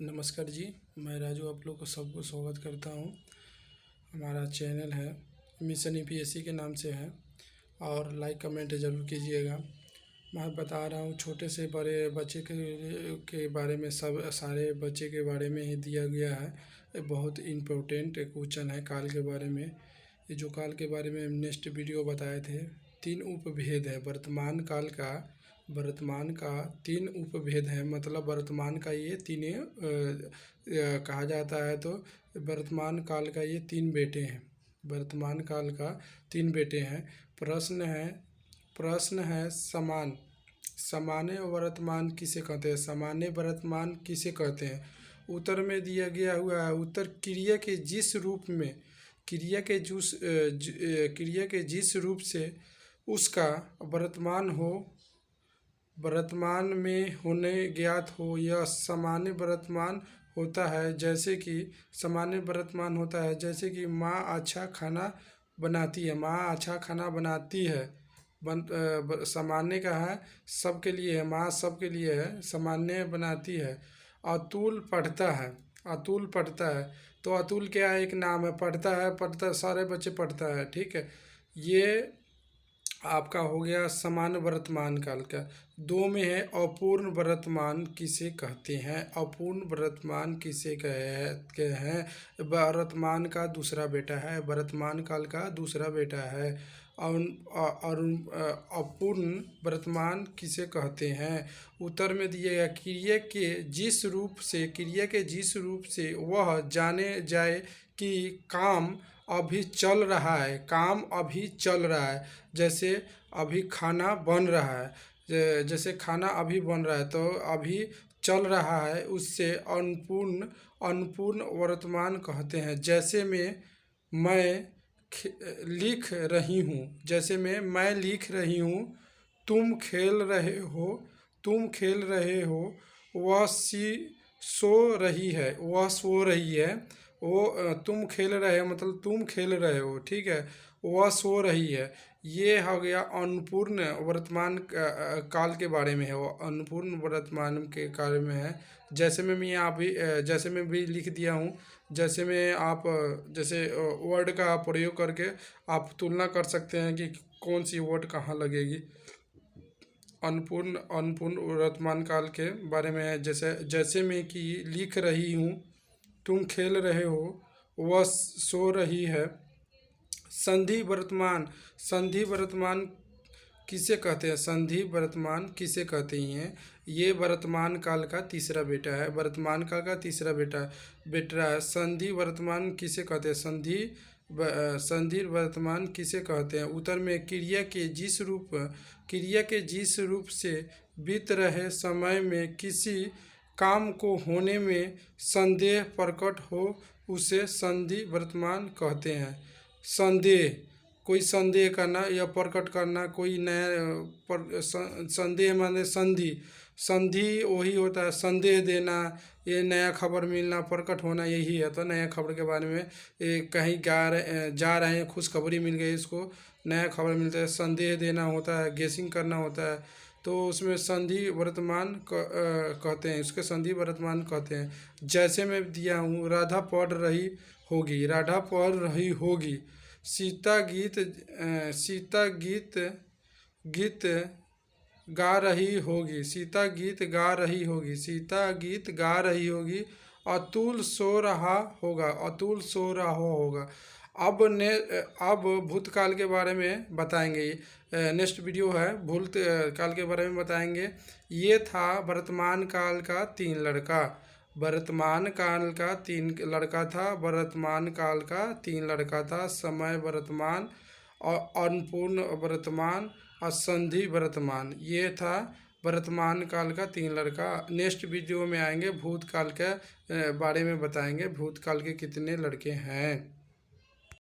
नमस्कार जी। मैं राजू आप लोग को सबको स्वागत करता हूं। हमारा चैनल है मिशन यूपीएससी के नाम से है और लाइक कमेंट ज़रूर कीजिएगा। मैं बता रहा हूं छोटे से बड़े बच्चे के बारे में, सब सारे बच्चे के बारे में ही दिया गया है। ये बहुत इम्पोर्टेंट क्वेश्चन है काल के बारे में। ये जो काल के बारे में हम नेक्स्ट वीडियो बताए थे, 3 उपभेद है वर्तमान का 3 उपभेद है। मतलब वर्तमान का ये तीन कहा जाता है। तो वर्तमान काल का ये 3 बेटे हैं। वर्तमान काल का 3 बेटे हैं। प्रश्न है सामान्य वर्तमान किसे कहते हैं? सामान्य वर्तमान किसे कहते हैं? उत्तर में दिया गया हुआ है। उत्तर क्रिया के जिस रूप से उसका वर्तमान में होने ज्ञात हो, यह सामान्य वर्तमान होता है। जैसे कि माँ अच्छा खाना बनाती है। सामान्य का है, सबके लिए है, माँ सबके लिए है, सामान्य बनाती है। अतुल पढ़ता है। तो अतुल क्या है? एक नाम है। पढ़ता सारे बच्चे पढ़ता है। ठीक है, ये आपका हो गया सामान्य वर्तमान काल का। 2 में है अपूर्ण वर्तमान किसे कहते हैं? अपूर्ण वर्तमान किसे कहते हैं? वर्तमान का दूसरा बेटा है, वर्तमान काल का दूसरा बेटा है। और अपूर्ण वर्तमान किसे कहते हैं? उत्तर में दिएगा क्रिया के जिस रूप से वह जाने जाए कि काम अभी चल रहा है। जैसे अभी खाना बन रहा है, तो अभी चल रहा है, उससे अनपूर्ण वर्तमान कहते हैं। जैसे में मैं लिख रही हूँ, तुम खेल रहे हो, वह सो रही है। तुम खेल रहे हो मतलब तुम खेल रहे हो, ठीक है, वह सो रही है। ये हो गया अनपूर्ण वर्तमान काल के बारे में है। वो अनपूर्ण वर्तमान के काल में है। जैसे मैं भी लिख दिया हूँ। जैसे वर्ड का प्रयोग करके आप तुलना कर सकते हैं कि कौन सी वर्ड कहाँ लगेगी। अनपूर्ण वर्तमान काल के बारे में है। जैसे मैं कि लिख रही हूँ, तुम खेल रहे हो, वह सो रही है। संधि वर्तमान किसे कहते हैं? संधि वर्तमान किसे कहते हैं? ये वर्तमान काल का तीसरा बेटा है। बेटा है। संधि वर्तमान किसे कहते हैं? संधि वर्तमान किसे कहते हैं? उत्तर में क्रिया के जिस रूप से बीत रहे समय में किसी काम को होने में संदेह प्रकट हो, उसे संधि वर्तमान कहते हैं। कोई संदेह करना या प्रकट करना, कोई नया संदेह माने संधि वही होता है, संदेह देना, ये नया खबर मिलना, प्रकट होना, यही है। तो नया खबर के बारे में कहीं जा रहे हैं, खुशखबरी मिल गई, इसको नया खबर मिलता है। संदेह देना होता है, गेसिंग करना होता है, तो उसमें संधि वर्तमान कहते हैं, इसके संधि वर्तमान कहते हैं। जैसे मैं दिया हूँ, राधा पढ़ रही होगी। सीता गीत गा रही होगी। अतुल सो रहा होगा। अब भूतकाल के बारे में बताएंगे। नेक्स्ट वीडियो है, भूतकाल के बारे में बताएंगे। ये था वर्तमान काल का 3 लड़का। समय वर्तमान और अनपूर्ण वर्तमान और संधि वर्तमान। ये था वर्तमान काल का 3 लड़का। नेक्स्ट वीडियो में आएंगे, भूतकाल के बारे में बताएंगे, भूतकाल के कितने लड़के हैं।